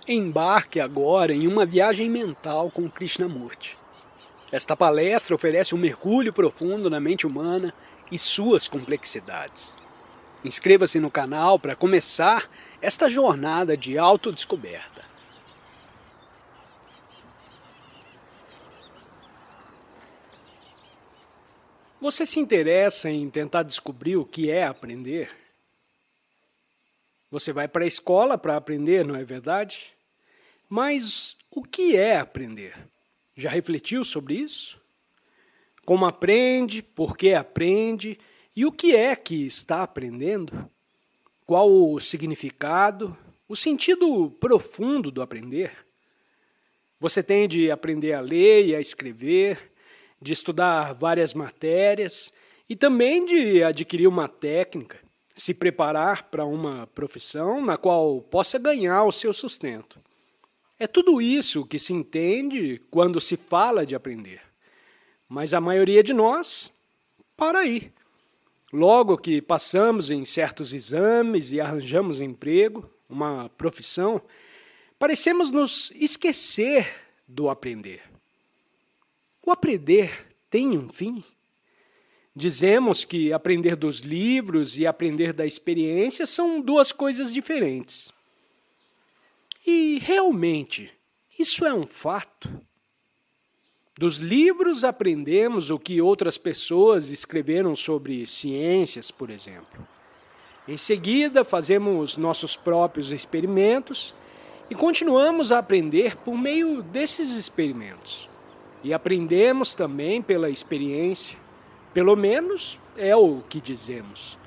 Embarque agora em uma viagem mental com Krishnamurti. Esta palestra oferece um mergulho profundo na mente humana e suas complexidades. Inscreva-se no canal para começar esta jornada de autodescoberta. Você se interessa em tentar descobrir o que é aprender? Você vai para a escola para aprender, não é verdade? Mas o que é aprender? Já refletiu sobre isso? Como aprende, por que aprende e o que é que está aprendendo? Qual o significado, o sentido profundo do aprender? Você tem de aprender a ler e a escrever, de estudar várias matérias e também de adquirir uma técnica, se preparar para uma profissão na qual possa ganhar o seu sustento. É tudo isso que se entende quando se fala de aprender. Mas a maioria de nós para aí. Logo que passamos em certos exames e arranjamos emprego, uma profissão, parecemos nos esquecer do aprender. O aprender tem um fim? Dizemos que aprender dos livros e aprender da experiência são duas coisas diferentes. E realmente, isso é um fato? Dos livros aprendemos o que outras pessoas escreveram sobre ciências, por exemplo. Em seguida, fazemos nossos próprios experimentos e continuamos a aprender por meio desses experimentos. E aprendemos também pela experiência, pelo menos é o que dizemos.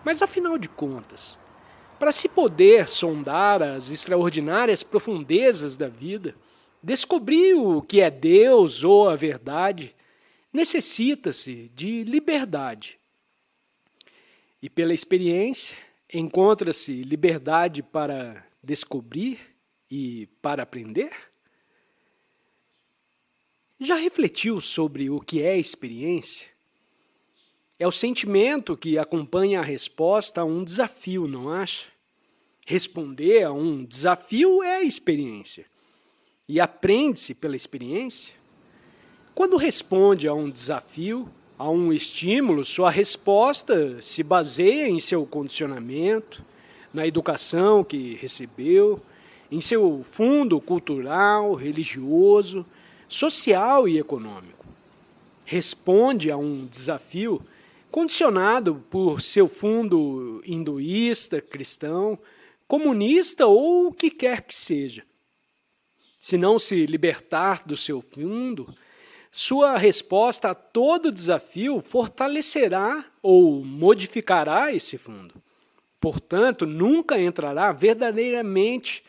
Mas afinal de contas, para se poder sondar as extraordinárias profundezas da vida, descobrir o que é Deus ou a verdade, necessita-se de liberdade. E pela experiência, encontra-se liberdade para descobrir e para aprender? Já refletiu sobre o que é experiência? É o sentimento que acompanha a resposta a um desafio, não acha? Responder a um desafio é a experiência. E aprende-se pela experiência? Quando responde a um desafio, a um estímulo, sua resposta se baseia em seu condicionamento, na educação que recebeu, em seu fundo cultural, religioso, social e econômico. Responde a um desafio condicionado por seu fundo hinduísta, cristão, comunista ou o que quer que seja. Se não se libertar do seu fundo, sua resposta a todo desafio fortalecerá ou modificará esse fundo. Portanto, nunca entrará verdadeiramente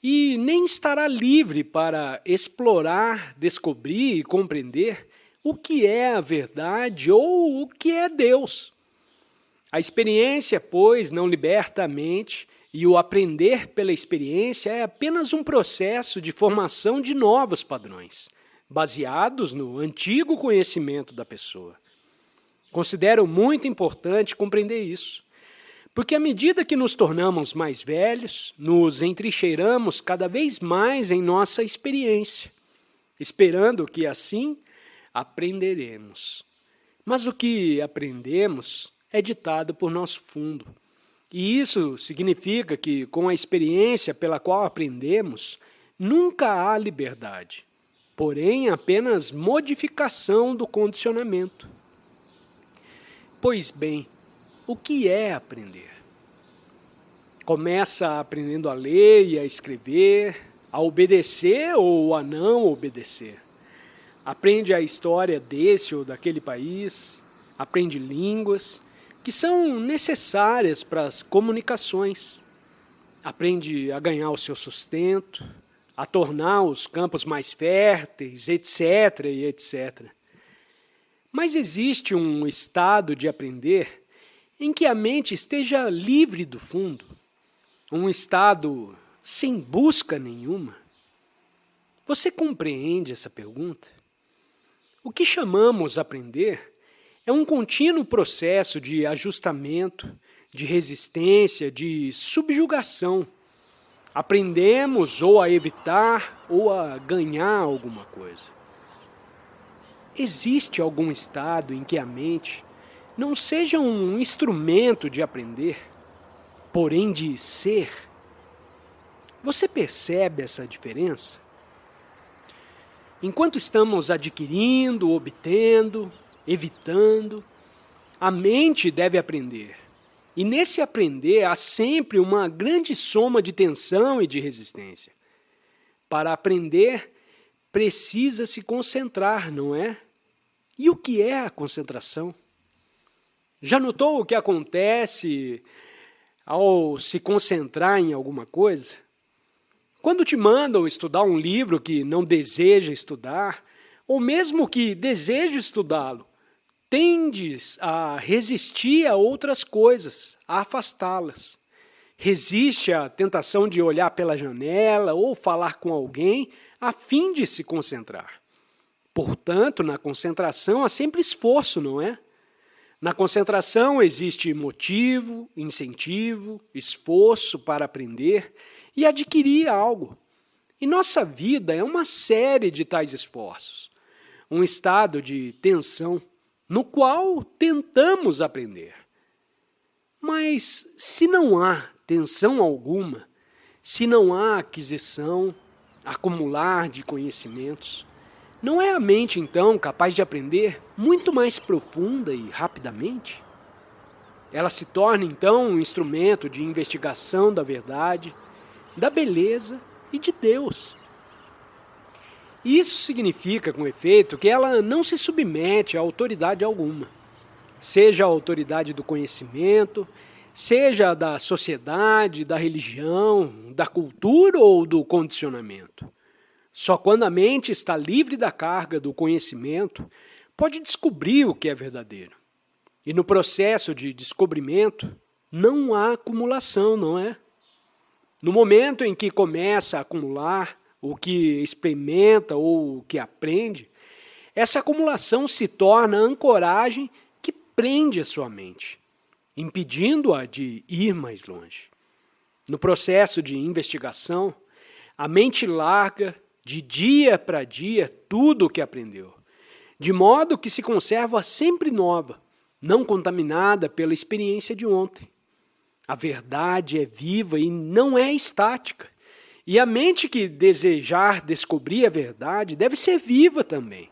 e nem estará livre para explorar, descobrir e compreender o que é a verdade ou o que é Deus. A experiência, pois, não liberta a mente e o aprender pela experiência é apenas um processo de formação de novos padrões, baseados no antigo conhecimento da pessoa. Considero muito importante compreender isso. Porque à medida que nos tornamos mais velhos, nos entrincheiramos cada vez mais em nossa experiência, esperando que assim aprenderemos. Mas o que aprendemos é ditado por nosso fundo. E isso significa que, com a experiência pela qual aprendemos, nunca há liberdade, porém apenas modificação do condicionamento. Pois bem, o que é aprender? Começa aprendendo a ler e a escrever, a obedecer ou a não obedecer. Aprende a história desse ou daquele país, aprende línguas que são necessárias para as comunicações. Aprende a ganhar o seu sustento, a tornar os campos mais férteis, etc. e etc. Mas existe um estado de aprender em que a mente esteja livre do fundo, um estado sem busca nenhuma? Você compreende essa pergunta? O que chamamos aprender é um contínuo processo de ajustamento, de resistência, de subjugação. Aprendemos ou a evitar ou a ganhar alguma coisa. Existe algum estado em que a mente não seja um instrumento de aprender, porém de ser? Você percebe essa diferença? Enquanto estamos adquirindo, obtendo, evitando, a mente deve aprender. E nesse aprender há sempre uma grande soma de tensão e de resistência. Para aprender, precisa se concentrar, não é? E o que é a concentração? Já notou o que acontece ao se concentrar em alguma coisa? Quando te mandam estudar um livro que não deseja estudar, ou mesmo que deseja estudá-lo, tendes a resistir a outras coisas, a afastá-las. Resiste à tentação de olhar pela janela ou falar com alguém a fim de se concentrar. Portanto, na concentração há sempre esforço, não é? Na concentração existe motivo, incentivo, esforço para aprender e adquirir algo. E nossa vida é uma série de tais esforços. Um estado de tensão no qual tentamos aprender. Mas se não há tensão alguma, se não há aquisição, acumular de conhecimentos, não é a mente, então, capaz de aprender muito mais profunda e rapidamente? Ela se torna, então, um instrumento de investigação da verdade, da beleza e de Deus. Isso significa, com efeito, que ela não se submete a autoridade alguma, seja a autoridade do conhecimento, seja da sociedade, da religião, da cultura ou do condicionamento. Só quando a mente está livre da carga do conhecimento, pode descobrir o que é verdadeiro. E no processo de descobrimento, não há acumulação, não é? No momento em que começa a acumular o que experimenta ou o que aprende, essa acumulação se torna a ancoragem que prende a sua mente, impedindo-a de ir mais longe. No processo de investigação, a mente larga de dia para dia tudo o que aprendeu, de modo que se conserva sempre nova, não contaminada pela experiência de ontem. A verdade é viva e não é estática. E a mente que desejar descobrir a verdade deve ser viva também,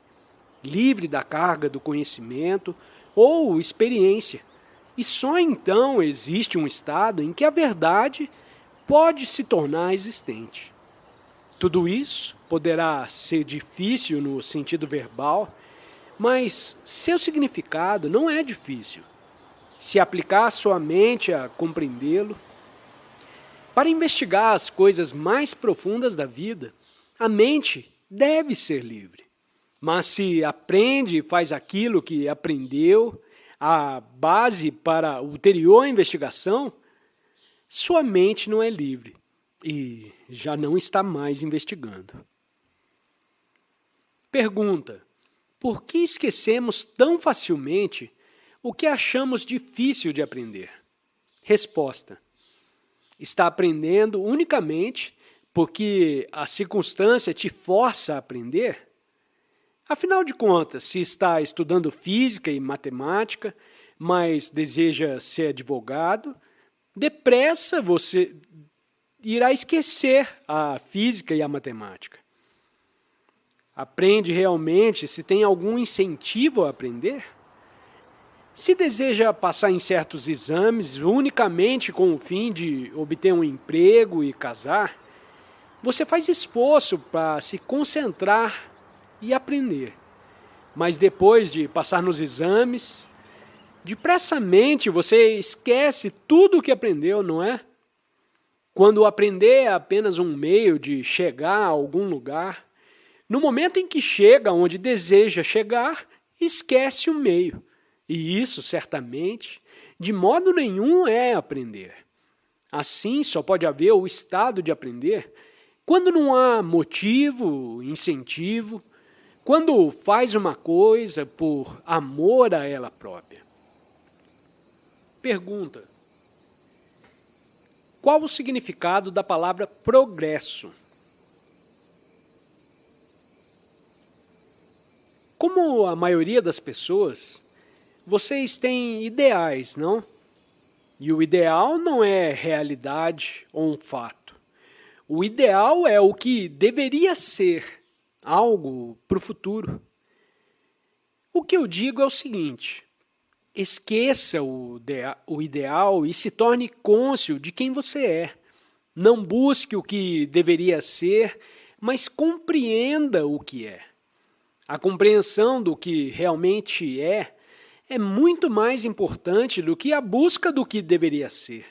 livre da carga do conhecimento ou experiência. E só então existe um estado em que a verdade pode se tornar existente. Tudo isso poderá ser difícil no sentido verbal, mas seu significado não é difícil. Se aplicar sua mente a compreendê-lo, para investigar as coisas mais profundas da vida, a mente deve ser livre. Mas se aprende e faz aquilo que aprendeu, a base para a ulterior investigação, sua mente não é livre e já não está mais investigando. Pergunta: por que esquecemos tão facilmente o que achamos difícil de aprender? Resposta: está aprendendo unicamente porque a circunstância te força a aprender? Afinal de contas, se está estudando física e matemática, mas deseja ser advogado, depressa você irá esquecer a física e a matemática. Aprende realmente se tem algum incentivo a aprender? Se deseja passar em certos exames unicamente com o fim de obter um emprego e casar, você faz esforço para se concentrar e aprender. Mas depois de passar nos exames, depressamente você esquece tudo o que aprendeu, não é? Quando aprender é apenas um meio de chegar a algum lugar, no momento em que chega onde deseja chegar, esquece o meio. E isso, certamente, de modo nenhum é aprender. Assim, só pode haver o estado de aprender quando não há motivo, incentivo, quando faz uma coisa por amor a ela própria. Pergunta: Qual o significado da palavra progresso? Como a maioria das pessoas, vocês têm ideais, não? E o ideal não é realidade ou um fato. O ideal é o que deveria ser, algo para o futuro. O que eu digo é o seguinte: esqueça o ideal e se torne cônscio de quem você é. Não busque o que deveria ser, mas compreenda o que é. A compreensão do que realmente é muito mais importante do que a busca do que deveria ser.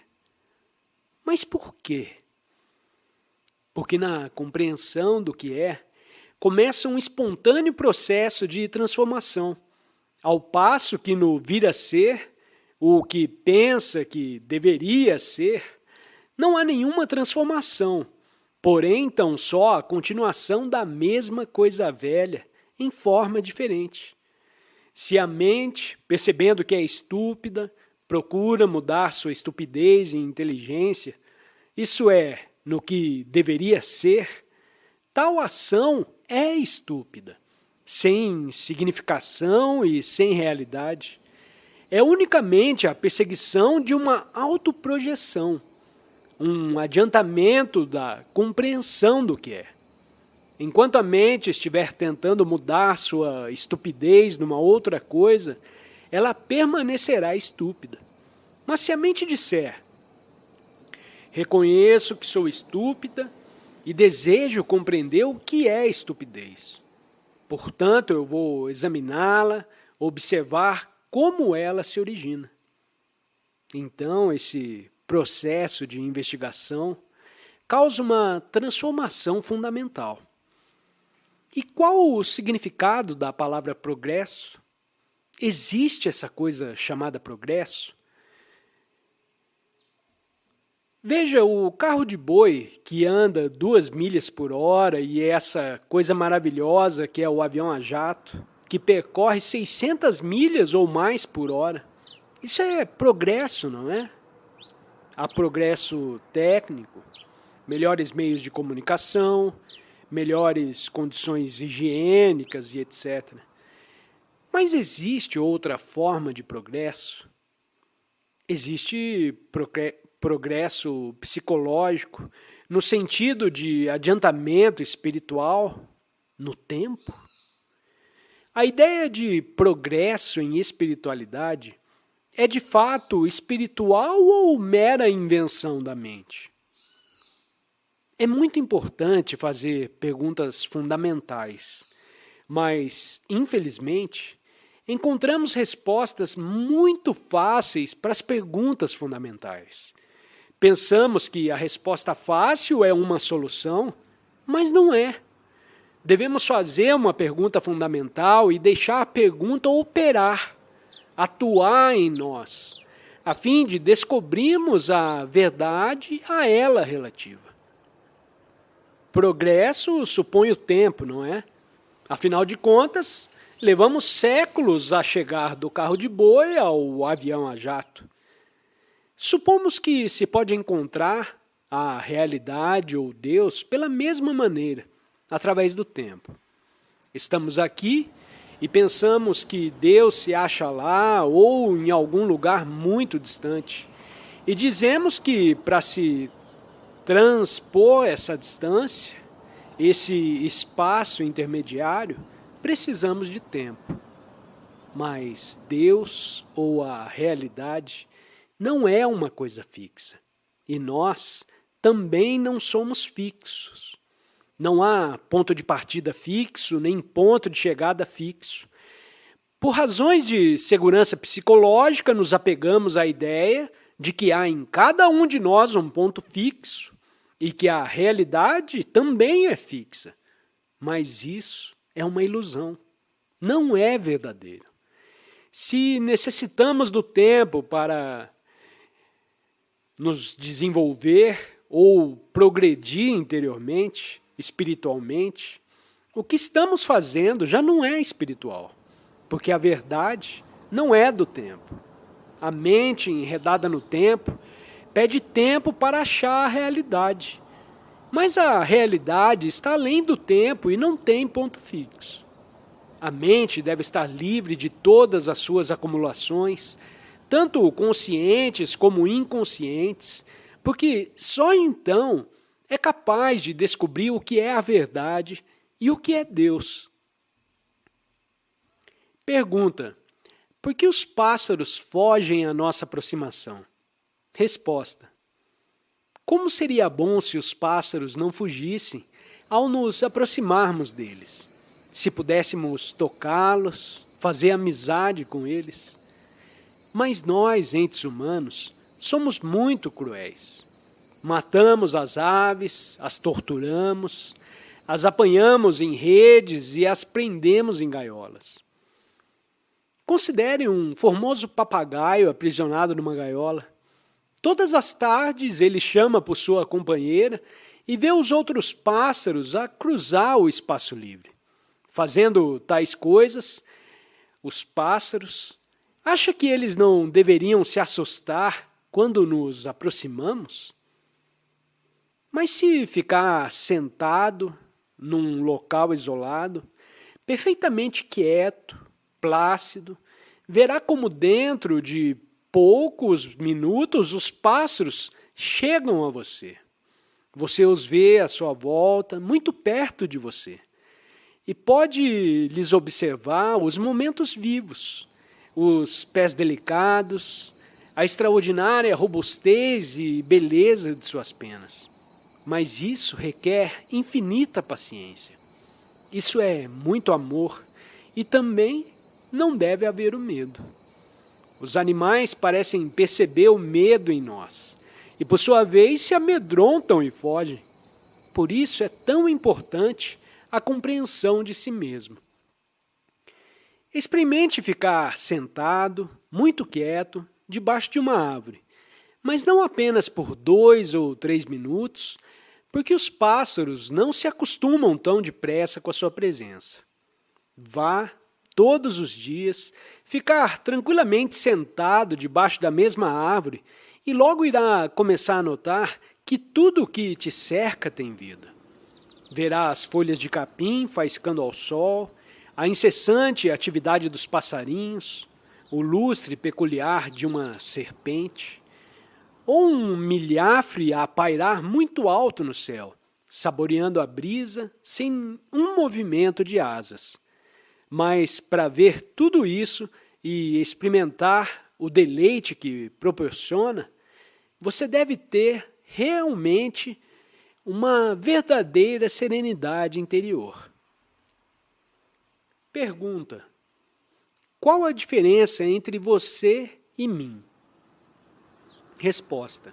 Mas por quê? Porque na compreensão do que começa um espontâneo processo de transformação, ao passo que no vir a ser, o que pensa que deveria ser, não há nenhuma transformação, porém tão só a continuação da mesma coisa velha, em forma diferente. Se a mente, percebendo que é estúpida, procura mudar sua estupidez em inteligência, isso é, no que deveria ser, tal ação é estúpida, sem significação e sem realidade. É unicamente a perseguição de uma autoprojeção, um adiantamento da compreensão do que é. Enquanto a mente estiver tentando mudar sua estupidez numa outra coisa, ela permanecerá estúpida. Mas se a mente disser: reconheço que sou estúpida e desejo compreender o que é estupidez. Portanto, eu vou examiná-la, observar como ela se origina. Então, esse processo de investigação causa uma transformação fundamental. E qual o significado da palavra progresso? Existe essa coisa chamada progresso? Veja o carro de boi que anda 2 milhas por hora e essa coisa maravilhosa que é o avião a jato, que percorre 600 milhas ou mais por hora. Isso é progresso, não é? Há progresso técnico, melhores meios de comunicação, melhores condições higiênicas e etc. Mas existe outra forma de progresso? Existe progresso psicológico, no sentido de adiantamento espiritual no tempo? A ideia de progresso em espiritualidade é de fato espiritual ou mera invenção da mente? É muito importante fazer perguntas fundamentais, mas, infelizmente, encontramos respostas muito fáceis para as perguntas fundamentais. Pensamos que a resposta fácil é uma solução, mas não é. Devemos fazer uma pergunta fundamental e deixar a pergunta operar, atuar em nós, a fim de descobrirmos a verdade a ela relativa. Progresso supõe o tempo, não é? Afinal de contas, levamos séculos a chegar do carro de boi ao avião a jato. Supomos que se pode encontrar a realidade ou Deus pela mesma maneira, através do tempo. Estamos aqui e pensamos que Deus se acha lá ou em algum lugar muito distante. E dizemos que para se transpor essa distância, esse espaço intermediário, precisamos de tempo. Mas Deus ou a realidade não é uma coisa fixa. E nós também não somos fixos. Não há ponto de partida fixo, nem ponto de chegada fixo. Por razões de segurança psicológica, nos apegamos à ideia de que há em cada um de nós um ponto fixo e que a realidade também é fixa. Mas isso é uma ilusão, não é verdadeiro. Se necessitamos do tempo para nos desenvolver ou progredir interiormente, espiritualmente, o que estamos fazendo já não é espiritual, porque a verdade não é do tempo. A mente enredada no tempo pede tempo para achar a realidade. Mas a realidade está além do tempo e não tem ponto fixo. A mente deve estar livre de todas as suas acumulações, tanto conscientes como inconscientes, porque só então é capaz de descobrir o que é a verdade e o que é Deus. Pergunta: por que os pássaros fogem à nossa aproximação? Resposta: como seria bom se os pássaros não fugissem ao nos aproximarmos deles? Se pudéssemos tocá-los, fazer amizade com eles. Mas nós, entes humanos, somos muito cruéis. Matamos as aves, as torturamos, as apanhamos em redes e as prendemos em gaiolas. Considere um formoso papagaio aprisionado numa gaiola. Todas as tardes ele chama por sua companheira e vê os outros pássaros a cruzar o espaço livre. Fazendo tais coisas, os pássaros, acha que eles não deveriam se assustar quando nos aproximamos? Mas se ficar sentado num local isolado, perfeitamente quieto, plácido, verá como dentro de poucos minutos os pássaros chegam a você. Você os vê à sua volta, muito perto de você. E pode lhes observar os momentos vivos, os pés delicados, a extraordinária robustez e beleza de suas penas. Mas isso requer infinita paciência. Isso é muito amor e também não deve haver o medo. Os animais parecem perceber o medo em nós e, por sua vez, se amedrontam e fogem. Por isso é tão importante a compreensão de si mesmo. Experimente ficar sentado, muito quieto, debaixo de uma árvore, mas não apenas por 2 ou 3 minutos, porque os pássaros não se acostumam tão depressa com a sua presença. Vá, todos os dias, ficar tranquilamente sentado debaixo da mesma árvore e logo irá começar a notar que tudo o que te cerca tem vida. Verá as folhas de capim faiscando ao sol, a incessante atividade dos passarinhos, o lustre peculiar de uma serpente, ou um milhafre a pairar muito alto no céu, saboreando a brisa sem um movimento de asas. Mas para ver tudo isso e experimentar o deleite que proporciona, você deve ter realmente uma verdadeira serenidade interior. Pergunta: qual a diferença entre você e mim? Resposta: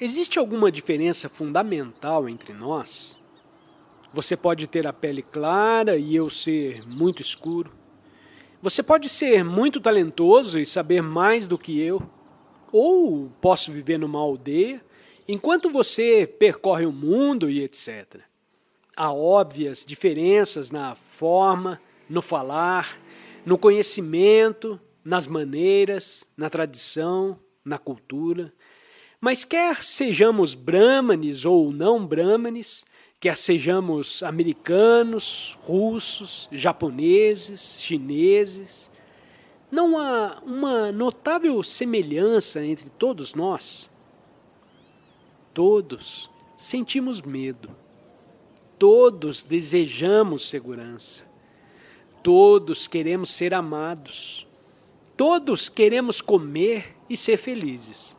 existe alguma diferença fundamental entre nós? Você pode ter a pele clara e eu ser muito escuro. Você pode ser muito talentoso e saber mais do que eu. Ou posso viver numa aldeia enquanto você percorre o mundo e etc. Há óbvias diferenças na forma, no falar, no conhecimento, nas maneiras, na tradição, na cultura. Mas quer sejamos brâmanes ou não brâmanes, quer sejamos americanos, russos, japoneses, chineses, não há uma notável semelhança entre todos nós? Todos sentimos medo, todos desejamos segurança, todos queremos ser amados, todos queremos comer e ser felizes.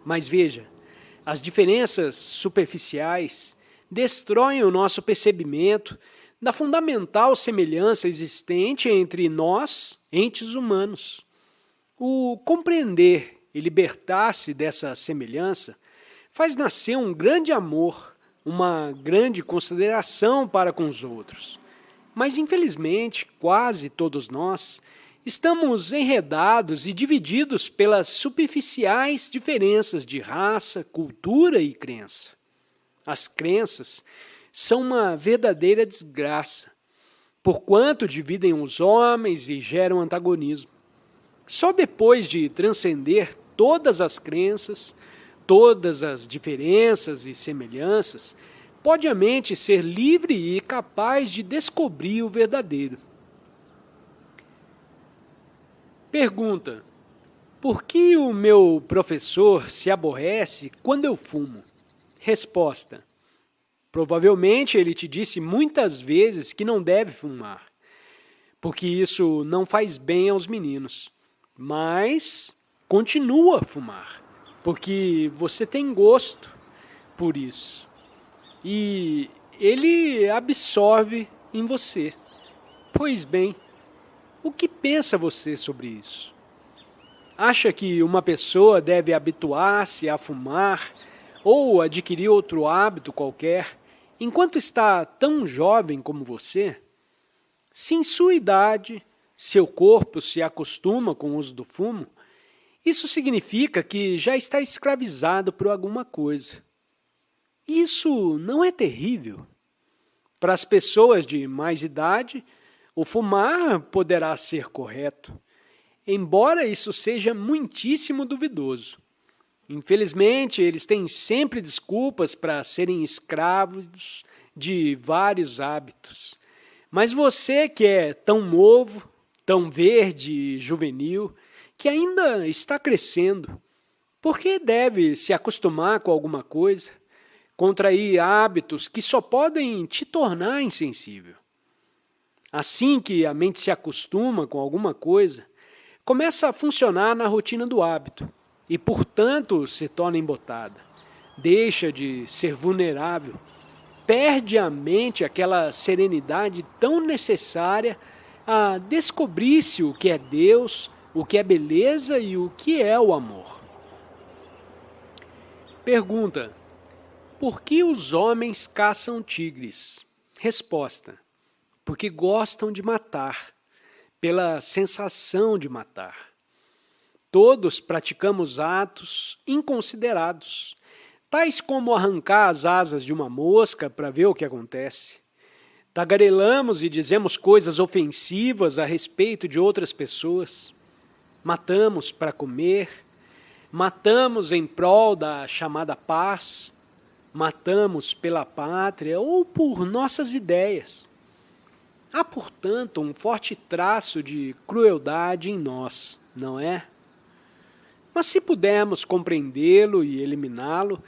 Mas veja, as diferenças superficiais destroem o nosso percebimento da fundamental semelhança existente entre nós, entes humanos. O compreender e libertar-se dessa semelhança faz nascer um grande amor, uma grande consideração para com os outros. Mas, infelizmente, quase todos nós estamos enredados e divididos pelas superficiais diferenças de raça, cultura e crença. As crenças são uma verdadeira desgraça, porquanto dividem os homens e geram antagonismo. Só depois de transcender todas as crenças, todas as diferenças e semelhanças, pode a mente ser livre e capaz de descobrir o verdadeiro. Pergunta: por que o meu professor se aborrece quando eu fumo? Resposta: provavelmente ele te disse muitas vezes que não deve fumar, porque isso não faz bem aos meninos. Mas continua a fumar, porque você tem gosto por isso. E ele absorve em você. Pois bem, o que pensa você sobre isso? Acha que uma pessoa deve habituar-se a fumar ou adquirir outro hábito qualquer enquanto está tão jovem como você? Se em sua idade seu corpo se acostuma com o uso do fumo, isso significa que já está escravizado por alguma coisa. Isso não é terrível? Para as pessoas de mais idade, o fumar poderá ser correto, embora isso seja muitíssimo duvidoso. Infelizmente, eles têm sempre desculpas para serem escravos de vários hábitos. Mas você que é tão novo, tão verde e juvenil, que ainda está crescendo, por que deve se acostumar com alguma coisa, contrair hábitos que só podem te tornar insensível? Assim que a mente se acostuma com alguma coisa, começa a funcionar na rotina do hábito e, portanto, se torna embotada. Deixa de ser vulnerável, perde a mente aquela serenidade tão necessária a descobrir-se o que é Deus, o que é beleza e o que é o amor. Pergunta: por que os homens caçam tigres? Resposta: porque gostam de matar, pela sensação de matar. Todos praticamos atos inconsiderados, tais como arrancar as asas de uma mosca para ver o que acontece. Tagarelamos e dizemos coisas ofensivas a respeito de outras pessoas. Matamos para comer, matamos em prol da chamada paz, matamos pela pátria ou por nossas ideias. Há, portanto, um forte traço de crueldade em nós, não é? Mas se pudermos compreendê-lo e eliminá-lo,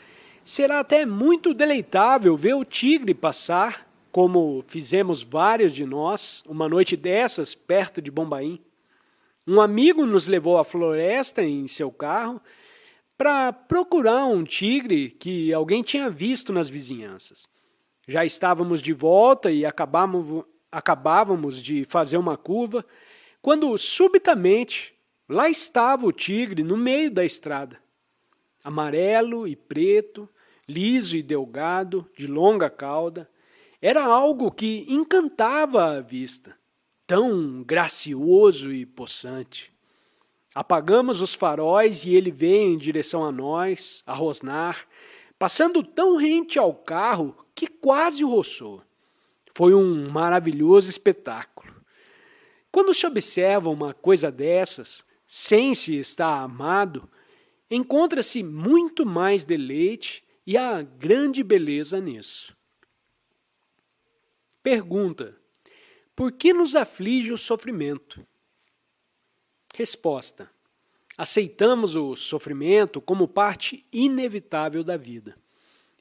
será até muito deleitável ver o tigre passar, como fizemos vários de nós, uma noite dessas, perto de Bombaim. Um amigo nos levou à floresta em seu carro para procurar um tigre que alguém tinha visto nas vizinhanças. Já estávamos de volta e acabávamos de fazer uma curva, quando subitamente lá estava o tigre no meio da estrada. Amarelo e preto, liso e delgado, de longa cauda, era algo que encantava a vista, tão gracioso e possante. Apagamos os faróis e ele veio em direção a nós, a rosnar, passando tão rente ao carro que quase o roçou. Foi um maravilhoso espetáculo. Quando se observa uma coisa dessas, sem se estar amado, encontra-se muito mais deleite e a grande beleza nisso. Pergunta: por que nos aflige o sofrimento? Resposta: aceitamos o sofrimento como parte inevitável da vida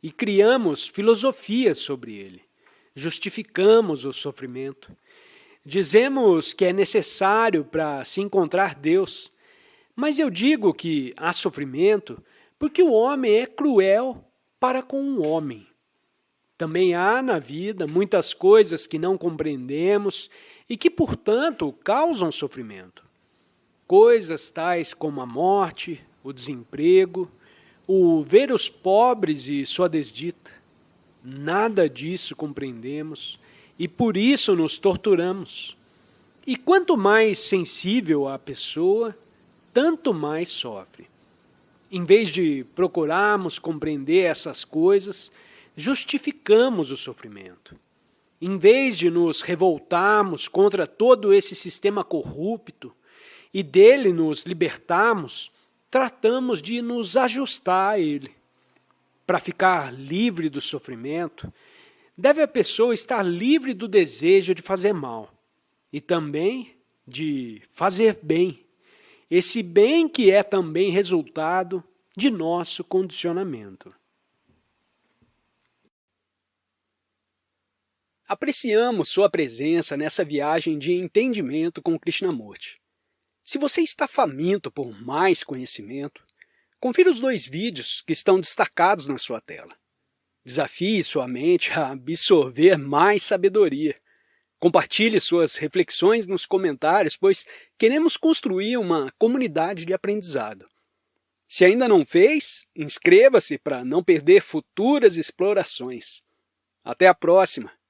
e criamos filosofias sobre ele. Justificamos o sofrimento. Dizemos que é necessário para se encontrar Deus, mas eu digo que há sofrimento porque o homem é cruel para com o homem. Também há na vida muitas coisas que não compreendemos e que, portanto, causam sofrimento. Coisas tais como a morte, o desemprego, o ver os pobres e sua desdita. Nada disso compreendemos e por isso nos torturamos. E quanto mais sensível a pessoa, tanto mais sofre. Em vez de procurarmos compreender essas coisas, justificamos o sofrimento. Em vez de nos revoltarmos contra todo esse sistema corrupto e dele nos libertarmos, tratamos de nos ajustar a ele. Para ficar livre do sofrimento, deve a pessoa estar livre do desejo de fazer mal e também de fazer bem. Esse bem que é também resultado de nosso condicionamento. Apreciamos sua presença nessa viagem de entendimento com Krishnamurti. Se você está faminto por mais conhecimento, confira os 2 vídeos que estão destacados na sua tela. Desafie sua mente a absorver mais sabedoria. Compartilhe suas reflexões nos comentários, pois queremos construir uma comunidade de aprendizado. Se ainda não fez, inscreva-se para não perder futuras explorações. Até a próxima!